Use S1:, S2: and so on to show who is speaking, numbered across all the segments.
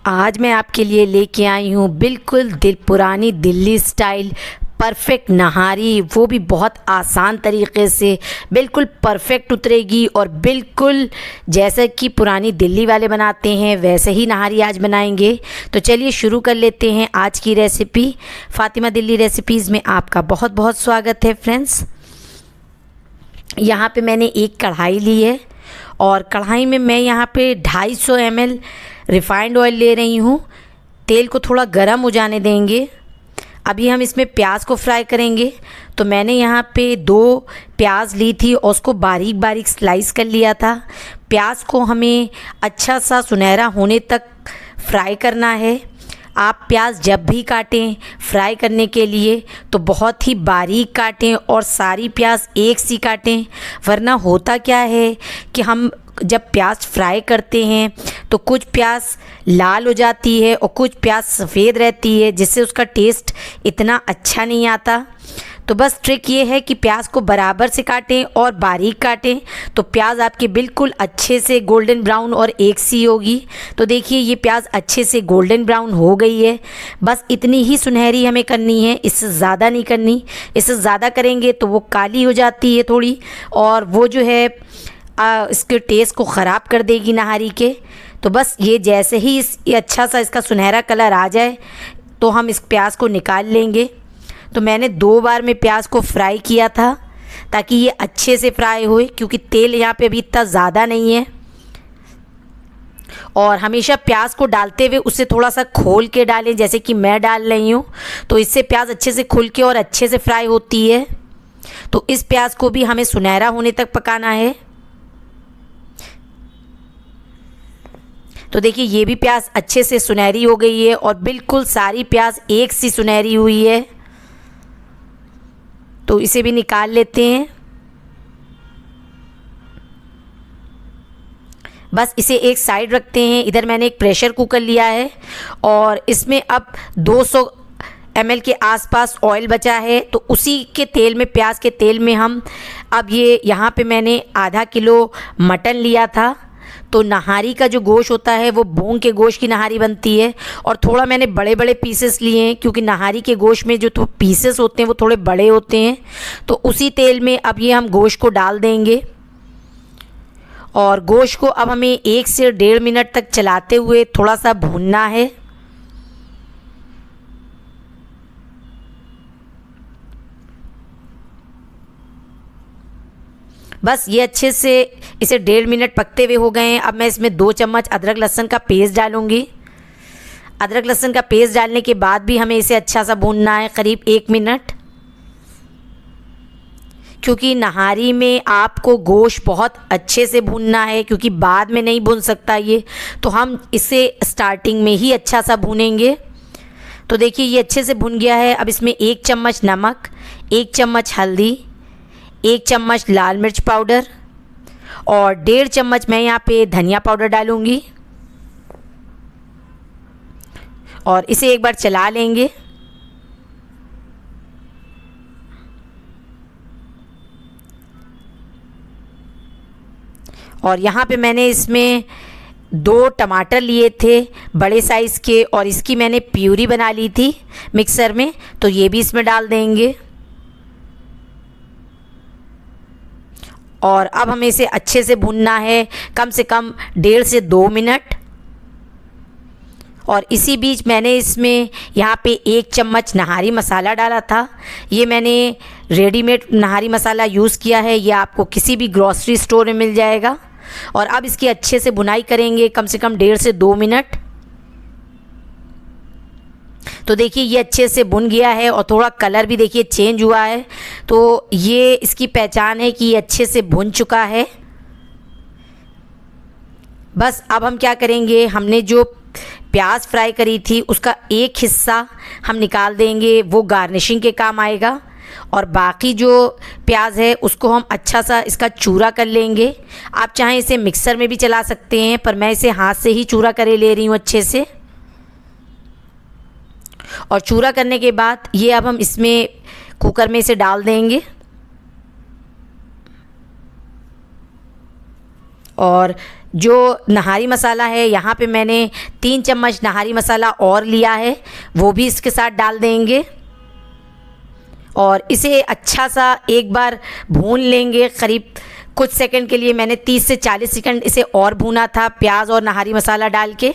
S1: आज मैं आपके लिए लेके आई हूँ बिल्कुल पुरानी दिल्ली स्टाइल परफेक्ट नहारी, वो भी बहुत आसान तरीके से बिल्कुल परफेक्ट उतरेगी और बिल्कुल जैसे कि पुरानी दिल्ली वाले बनाते हैं वैसे ही नहारी आज बनाएंगे। तो चलिए शुरू कर लेते हैं आज की रेसिपी। फातिमा दिल्ली रेसिपीज़ में आपका बहुत बहुत स्वागत है फ्रेंड्स। यहाँ पे मैंने एक कढ़ाई ली है और कढ़ाई में मैं यहाँ पे 250 ml रिफ़ाइंड ऑयल ले रही हूँ। तेल को थोड़ा गर्म हो जाने देंगे। अभी हम इसमें प्याज को फ्राई करेंगे। तो मैंने यहाँ पे 2 प्याज ली थी और उसको बारीक बारीक स्लाइस कर लिया था। प्याज को हमें अच्छा सा सुनहरा होने तक फ्राई करना है। आप प्याज जब भी काटें फ्राई करने के लिए तो बहुत ही बारीक काटें और सारी प्याज एक सी काटें, वरना होता क्या है कि हम जब प्याज फ्राई करते हैं तो कुछ प्याज लाल हो जाती है और कुछ प्याज सफ़ेद रहती है, जिससे उसका टेस्ट इतना अच्छा नहीं आता। तो बस ट्रिक ये है कि प्याज को बराबर से काटें और बारीक काटें, तो प्याज आपके बिल्कुल अच्छे से गोल्डन ब्राउन और एक सी होगी। तो देखिए ये प्याज अच्छे से गोल्डन ब्राउन हो गई है। बस इतनी ही सुनहरी हमें करनी है, इससे ज़्यादा नहीं करनी। इससे ज़्यादा करेंगे तो वो काली हो जाती है थोड़ी, और वो जो है इसके टेस्ट को ख़राब कर देगी नहारी के। तो बस ये जैसे ही ये अच्छा सा इसका सुनहरा कलर आ जाए तो हम इस प्याज को निकाल लेंगे। तो मैंने 2 बार में प्याज को फ्राई किया था ताकि ये अच्छे से फ्राई होए, क्योंकि तेल यहाँ पे अभी इतना ज़्यादा नहीं है। और हमेशा प्याज को डालते हुए उसे थोड़ा सा खोल के डालें, जैसे कि मैं डाल रही हूँ। तो इससे प्याज अच्छे से खुल के और अच्छे से फ्राई होती है। तो इस प्याज को भी हमें सुनहरा होने तक पकाना है। तो देखिए ये भी प्याज अच्छे से सुनहरी हो गई है और बिल्कुल सारी प्याज एक सी सुनहरी हुई है। तो इसे भी निकाल लेते हैं। बस इसे एक साइड रखते हैं। इधर मैंने एक प्रेशर कुकर लिया है और इसमें अब 200 ml के आसपास ऑयल बचा है। तो उसी के तेल में, प्याज के तेल में हम अब ये यहाँ पे मैंने आधा किलो मटन लिया था। तो नहारी का जो गोश्त होता है वो भून के गोश्त की नहारी बनती है, और थोड़ा मैंने बड़े बड़े पीसेस लिए हैं क्योंकि नहारी के गोश्त में जो तो पीसेस होते हैं वो थोड़े बड़े होते हैं। तो उसी तेल में अब ये हम गोश्त को डाल देंगे और गोश्त को अब हमें 1 से 1.5 मिनट तक चलाते हुए थोड़ा सा भूनना है। बस ये अच्छे से इसे 1.5 मिनट पकते हुए हो गए हैं। अब मैं इसमें 2 चम्मच अदरक लहसुन का पेस्ट डालूंगी। अदरक लहसुन का पेस्ट डालने के बाद भी हमें इसे अच्छा सा भूनना है, करीब 1 मिनट, क्योंकि नहारी में आपको गोश्त बहुत अच्छे से भूनना है, क्योंकि बाद में नहीं भून सकता ये। तो हम इसे स्टार्टिंग में ही अच्छा सा भूनेंगे। तो देखिए ये अच्छे से भुन गया है। अब इसमें 1 चम्मच नमक, 1 चम्मच हल्दी, 1 चम्मच लाल मिर्च पाउडर और 1.5 चम्मच मैं यहाँ पे धनिया पाउडर डालूँगी और इसे एक बार चला लेंगे। और यहाँ पे मैंने इसमें 2 टमाटर लिए थे बड़े साइज़ के, और इसकी मैंने प्यूरी बना ली थी मिक्सर में, तो ये भी इसमें डाल देंगे। और अब हमें इसे अच्छे से भूनना है, कम से कम 1.5 से 2 मिनट। और इसी बीच मैंने इसमें यहाँ पे 1 चम्मच नहारी मसाला डाला था। ये मैंने रेडीमेड नहारी मसाला यूज़ किया है, ये आपको किसी भी ग्रॉसरी स्टोर में मिल जाएगा। और अब इसकी अच्छे से भुनाई करेंगे, कम से कम 1.5 से 2 मिनट। तो देखिए ये अच्छे से भुन गया है और थोड़ा कलर भी देखिए चेंज हुआ है। तो ये इसकी पहचान है कि ये अच्छे से भुन चुका है। बस अब हम क्या करेंगे, हमने जो प्याज फ्राई करी थी उसका एक हिस्सा हम निकाल देंगे, वो गार्निशिंग के काम आएगा। और बाकी जो प्याज है उसको हम अच्छा सा इसका चूरा कर लेंगे। आप चाहें इसे मिक्सर में भी चला सकते हैं, पर मैं इसे हाथ से ही चूरा करे ले रही हूँ अच्छे से। और चूरा करने के बाद ये अब हम इसमें कुकर में इसे डाल देंगे और जो नहारी मसाला है, यहाँ पे मैंने 3 चम्मच नहारी मसाला और लिया है, वो भी इसके साथ डाल देंगे और इसे अच्छा सा एक बार भून लेंगे। करीब कुछ सेकंड के लिए मैंने 30 से 40 सेकंड इसे और भूना था प्याज और नहारी मसाला डाल के।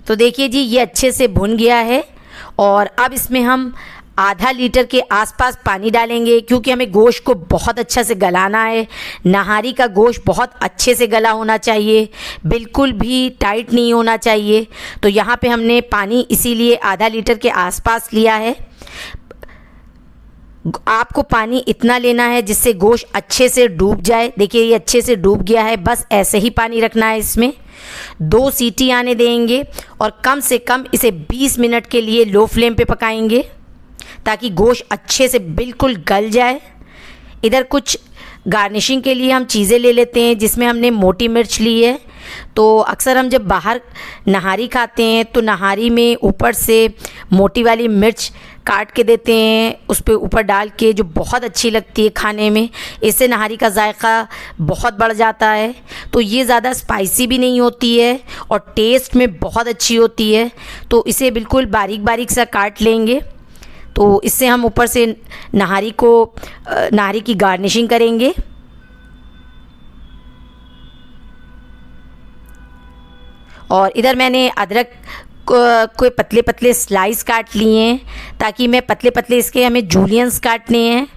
S1: तो देखिए जी, ये अच्छे से भुन गया है और अब इसमें हम आधा लीटर के आसपास पानी डालेंगे, क्योंकि हमें गोश्त को बहुत अच्छा से गलाना है। नहारी का गोश्त बहुत अच्छे से गला होना चाहिए, बिल्कुल भी टाइट नहीं होना चाहिए। तो यहाँ पे हमने पानी इसीलिए आधा लीटर के आसपास लिया है। आपको पानी इतना लेना है जिससे गोश्त अच्छे से डूब जाए। देखिए ये अच्छे से डूब गया है, बस ऐसे ही पानी रखना है। इसमें 2 सीटी आने देंगे और कम से कम इसे 20 मिनट के लिए लो फ्लेम पे पकाएंगे ताकि गोश्त अच्छे से बिल्कुल गल जाए। इधर कुछ गार्निशिंग के लिए हम चीज़ें ले लेते हैं, जिसमें हमने मोटी मिर्च ली है। तो अक्सर हम जब बाहर नहारी खाते हैं तो नहारी में ऊपर से मोटी वाली मिर्च काट के देते हैं, उस पर ऊपर डाल के, जो बहुत अच्छी लगती है खाने में। इससे नहारी का जायका बहुत बढ़ जाता है। तो ये ज़्यादा स्पाइसी भी नहीं होती है और टेस्ट में बहुत अच्छी होती है। तो इसे बिल्कुल बारीक बारीक सा काट लेंगे। तो इससे हम ऊपर से नहारी की गार्निशिंग करेंगे। और इधर मैंने अदरक को पतले पतले स्लाइस काट लिए हैं, ताकि मैं पतले पतले इसके हमें जूलियंस काटने हैं।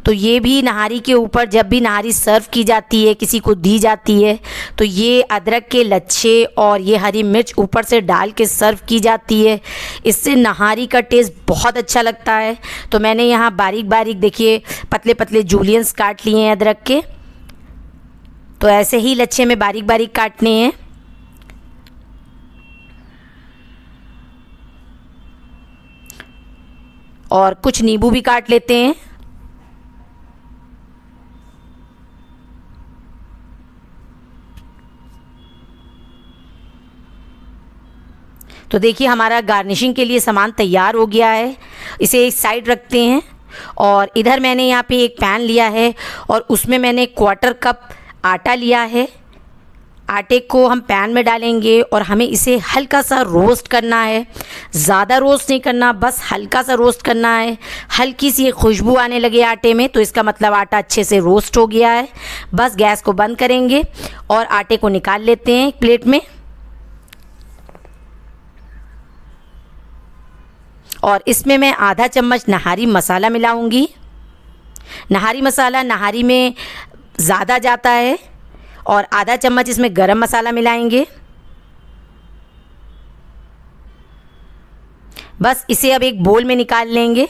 S1: तो ये भी नहारी के ऊपर जब भी नहारी सर्व की जाती है, किसी को दी जाती है, तो ये अदरक के लच्छे और ये हरी मिर्च ऊपर से डाल के सर्व की जाती है। इससे नहारी का टेस्ट बहुत अच्छा लगता है। तो मैंने यहाँ बारीक बारीक देखिए पतले पतले जूलियंस काट लिए हैं अदरक के। तो ऐसे ही लच्छे में बारीक बारीक काटने हैं। और कुछ नींबू भी काट लेते हैं। तो देखिए हमारा गार्निशिंग के लिए सामान तैयार हो गया है। इसे एक साइड रखते हैं। और इधर मैंने यहाँ पे एक पैन लिया है और उसमें मैंने 1/4 कप आटा लिया है। आटे को हम पैन में डालेंगे और हमें इसे हल्का सा रोस्ट करना है। ज़्यादा रोस्ट नहीं करना, बस हल्का सा रोस्ट करना है। हल्की सी खुशबू आने लगे आटे में तो इसका मतलब आटा अच्छे से रोस्ट हो गया है। बस गैस को बंद करेंगे और आटे को निकाल लेते हैं एक प्लेट में। और इसमें मैं आधा चम्मच नहारी मसाला मिलाऊंगी। नहारी मसाला नहारी में ज़्यादा जाता है। और आधा चम्मच इसमें गरम मसाला मिलाएंगे। बस इसे अब एक बोल में निकाल लेंगे।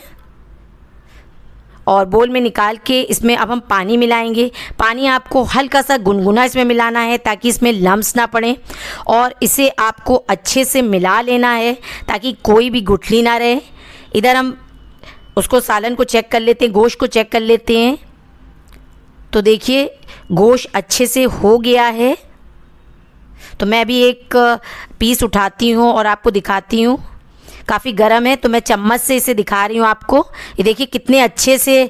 S1: और बोल में निकाल के इसमें अब हम पानी मिलाएंगे। पानी आपको हल्का सा गुनगुना इसमें मिलाना है ताकि इसमें लम्स ना पड़े। और इसे आपको अच्छे से मिला लेना है ताकि कोई भी गुठली ना रहे। इधर हम उसको सालन को चेक कर लेते हैं, गोश्त को चेक कर लेते हैं। तो देखिए गोश्त अच्छे से हो गया है। तो मैं भी एक पीस उठाती हूँ और आपको दिखाती हूँ। काफ़ी गर्म है तो मैं चम्मच से इसे दिखा रही हूँ आपको। ये देखिए कितने अच्छे से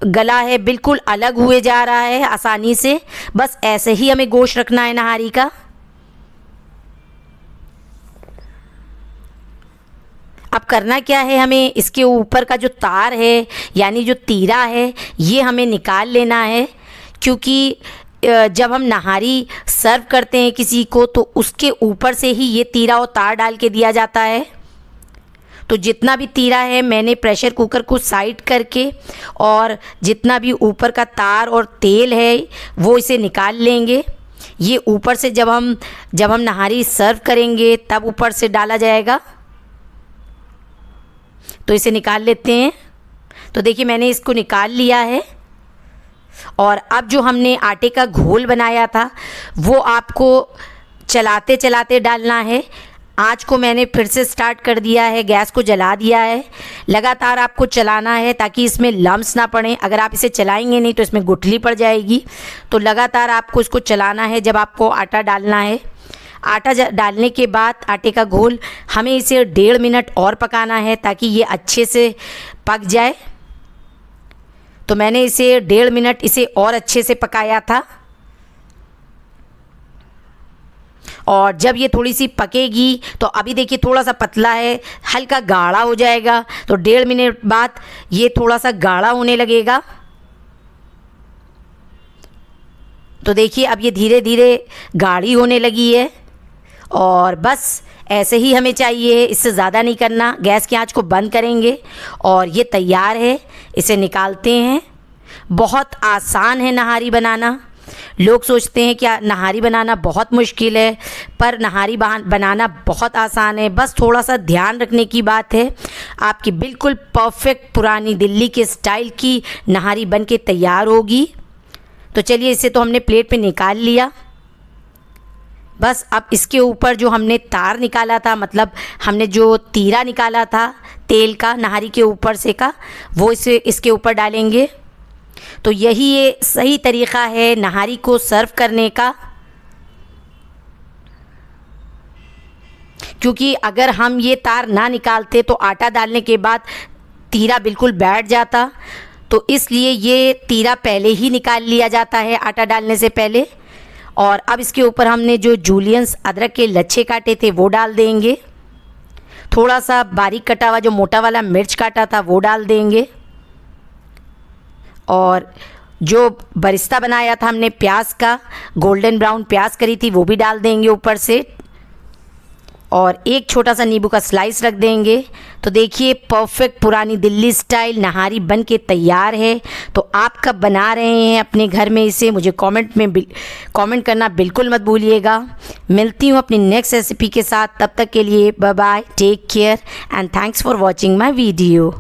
S1: गला है, बिल्कुल अलग हुए जा रहा है आसानी से। बस ऐसे ही हमें गोश्त रखना है नहारी का। अब करना क्या है, हमें इसके ऊपर का जो तार है यानी जो तीरा है ये हमें निकाल लेना है। क्योंकि जब हम नहारी सर्व करते हैं किसी को तो उसके ऊपर से ही ये तीरा और तार डाल के दिया जाता है। तो जितना भी तीरा है मैंने प्रेशर कुकर को साइड करके और जितना भी ऊपर का तार और तेल है वो इसे निकाल लेंगे। ये ऊपर से जब हम नहारी सर्व करेंगे तब ऊपर से डाला जाएगा। तो इसे निकाल लेते हैं। तो देखिए मैंने इसको निकाल लिया है। और अब जो हमने आटे का घोल बनाया था वो आपको चलाते चलाते डालना है। आँच को मैंने फिर से स्टार्ट कर दिया है, गैस को जला दिया है। लगातार आपको चलाना है ताकि इसमें लम्स ना पड़े। अगर आप इसे चलाएंगे नहीं तो इसमें गुठली पड़ जाएगी। तो लगातार आपको इसको चलाना है जब आपको आटा डालना है। आटा डालने के बाद आटे का घोल हमें इसे 1.5 मिनट और पकाना है ताकि ये अच्छे से पक जाए। तो मैंने इसे 1.5 मिनट इसे और अच्छे से पकाया था। और जब ये थोड़ी सी पकेगी तो अभी देखिए थोड़ा सा पतला है, हल्का गाढ़ा हो जाएगा। तो 1.5 मिनट बाद ये थोड़ा सा गाढ़ा होने लगेगा। तो देखिए अब ये धीरे धीरे गाढ़ी होने लगी है और बस ऐसे ही हमें चाहिए, इससे ज़्यादा नहीं करना। गैस की आंच को बंद करेंगे और ये तैयार है, इसे निकालते हैं। बहुत आसान है नहारी बनाना। लोग सोचते हैं कि नहारी बनाना बहुत मुश्किल है, पर नहारी बनाना बहुत आसान है। बस थोड़ा सा ध्यान रखने की बात है। आपकी बिल्कुल परफेक्ट पुरानी दिल्ली के स्टाइल की नहारी बन के तैयार होगी। तो चलिए इसे तो हमने प्लेट पे निकाल लिया। बस अब इसके ऊपर जो हमने तार निकाला था, मतलब हमने जो तीरा निकाला था तेल का नहारी के ऊपर से का, वो इसके ऊपर डालेंगे। तो यही ये सही तरीक़ा है नहारी को सर्व करने का। क्योंकि अगर हम ये तार ना निकालते तो आटा डालने के बाद तीरा बिल्कुल बैठ जाता। तो इसलिए ये तीरा पहले ही निकाल लिया जाता है आटा डालने से पहले। और अब इसके ऊपर हमने जो जूलियंस अदरक के लच्छे काटे थे वो डाल देंगे। थोड़ा सा बारीक कटा हुआ जो मोटा वाला मिर्च काटा था वो डाल देंगे। और जो बरिस्ता बनाया था हमने प्याज का, गोल्डन ब्राउन प्याज करी थी, वो भी डाल देंगे ऊपर से। और एक छोटा सा नींबू का स्लाइस रख देंगे। तो देखिए परफेक्ट पुरानी दिल्ली स्टाइल नहारी बन के तैयार है। तो आप कब बना रहे हैं अपने घर में इसे, मुझे कमेंट करना बिल्कुल मत भूलिएगा। मिलती हूँ अपनी नेक्स्ट रेसिपी के साथ। तब तक के लिए bye bye, take care and thanks for watching my video.